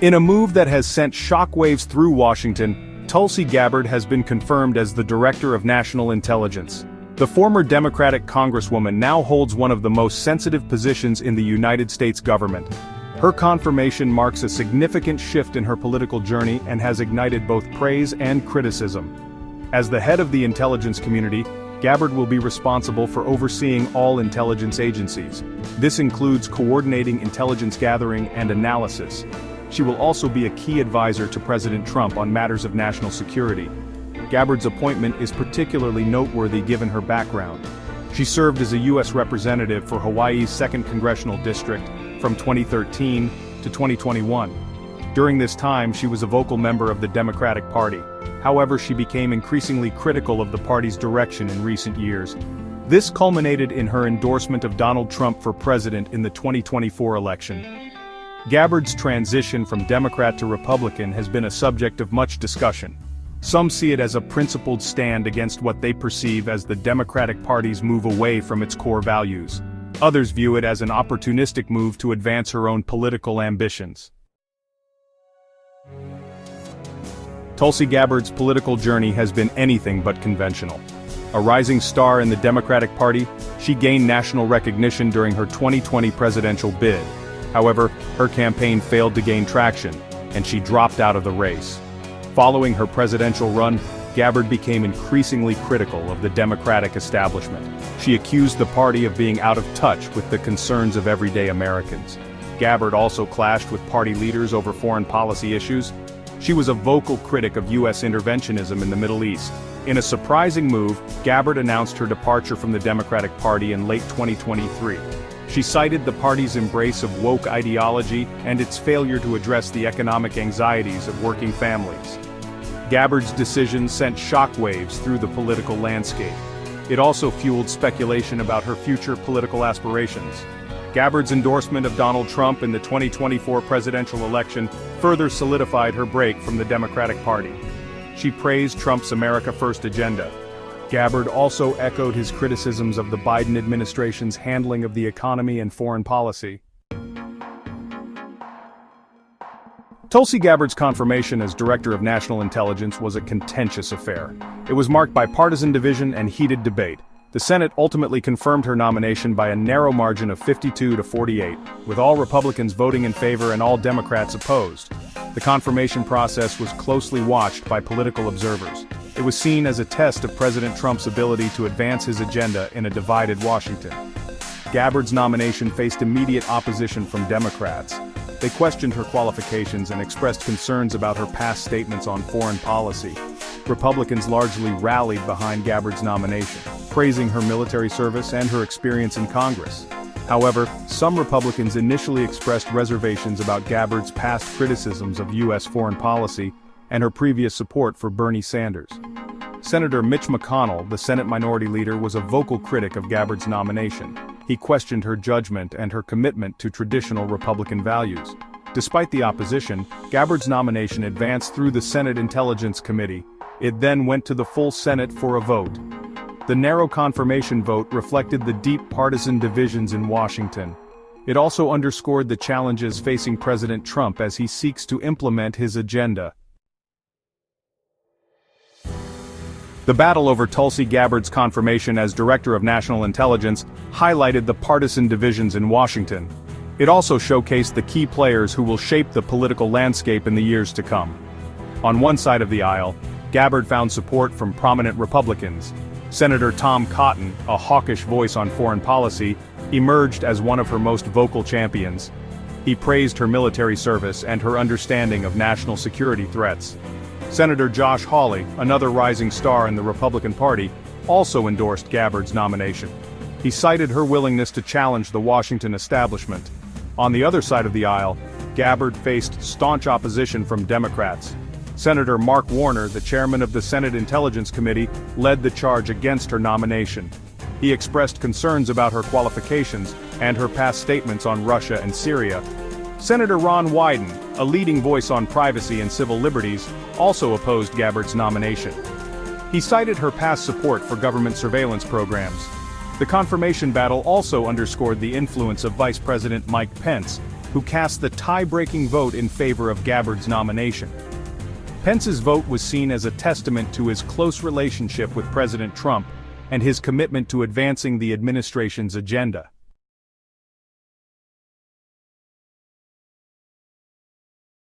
In a move that has sent shockwaves through Washington, Tulsi Gabbard has been confirmed as the Director of National Intelligence. The former Democratic Congresswoman now holds one of the most sensitive positions in the United States government. Her confirmation marks a significant shift in her political journey and has ignited both praise and criticism. As the head of the intelligence community, Gabbard will be responsible for overseeing all intelligence agencies. This includes coordinating intelligence gathering and analysis. She will also be a key advisor to President Trump on matters of national security. Gabbard's appointment is particularly noteworthy given her background. She served as a U.S. representative for Hawaii's 2nd Congressional District from 2013 to 2021. During this time, she was a vocal member of the Democratic Party. However, she became increasingly critical of the party's direction in recent years. This culminated in her endorsement of Donald Trump for president in the 2024 election. Gabbard's transition from Democrat to Republican has been a subject of much discussion. Some see it as a principled stand against what they perceive as the Democratic Party's move away from its core values. Others view it as an opportunistic move to advance her own political ambitions. Tulsi Gabbard's political journey has been anything but conventional. A rising star in the Democratic Party, she gained national recognition during her 2020 presidential bid. However, her campaign failed to gain traction, and she dropped out of the race. Following her presidential run, Gabbard became increasingly critical of the Democratic establishment. She accused the party of being out of touch with the concerns of everyday Americans. Gabbard also clashed with party leaders over foreign policy issues. She was a vocal critic of U.S. interventionism in the Middle East. In a surprising move, Gabbard announced her departure from the Democratic Party in late 2023. She cited the party's embrace of woke ideology and its failure to address the economic anxieties of working families. Gabbard's decision sent shockwaves through the political landscape. It also fueled speculation about her future political aspirations. Gabbard's endorsement of Donald Trump in the 2024 presidential election further solidified her break from the Democratic Party. She praised Trump's America First agenda. Gabbard also echoed his criticisms of the Biden administration's handling of the economy and foreign policy. Tulsi Gabbard's confirmation as Director of National Intelligence was a contentious affair. It was marked by partisan division and heated debate. The Senate ultimately confirmed her nomination by a narrow margin of 52 to 48, with all Republicans voting in favor and all Democrats opposed. The confirmation process was closely watched by political observers. It was seen as a test of President Trump's ability to advance his agenda in a divided Washington. Gabbard's nomination faced immediate opposition from Democrats. They questioned her qualifications and expressed concerns about her past statements on foreign policy. Republicans largely rallied behind Gabbard's nomination, praising her military service and her experience in Congress. However, some Republicans initially expressed reservations about Gabbard's past criticisms of U.S. foreign policy and her previous support for Bernie Sanders. Senator Mitch McConnell, the Senate Minority Leader, was a vocal critic of Gabbard's nomination. He questioned her judgment and her commitment to traditional Republican values. Despite the opposition, Gabbard's nomination advanced through the Senate Intelligence Committee. It then went to the full Senate for a vote. The narrow confirmation vote reflected the deep partisan divisions in Washington. It also underscored the challenges facing President Trump as he seeks to implement his agenda. The battle over Tulsi Gabbard's confirmation as Director of National Intelligence highlighted the partisan divisions in Washington. It also showcased the key players who will shape the political landscape in the years to come. On one side of the aisle, Gabbard found support from prominent Republicans. Senator Tom Cotton, a hawkish voice on foreign policy, emerged as one of her most vocal champions. He praised her military service and her understanding of national security threats. Senator Josh Hawley, another rising star in the Republican Party, also endorsed Gabbard's nomination. He cited her willingness to challenge the Washington establishment. On the other side of the aisle, Gabbard faced staunch opposition from Democrats. Senator Mark Warner, the chairman of the Senate Intelligence Committee, led the charge against her nomination. He expressed concerns about her qualifications and her past statements on Russia and Syria. Senator Ron Wyden, a leading voice on privacy and civil liberties, also opposed Gabbard's nomination. He cited her past support for government surveillance programs. The confirmation battle also underscored the influence of Vice President Mike Pence, who cast the tie-breaking vote in favor of Gabbard's nomination. Pence's vote was seen as a testament to his close relationship with President Trump and his commitment to advancing the administration's agenda.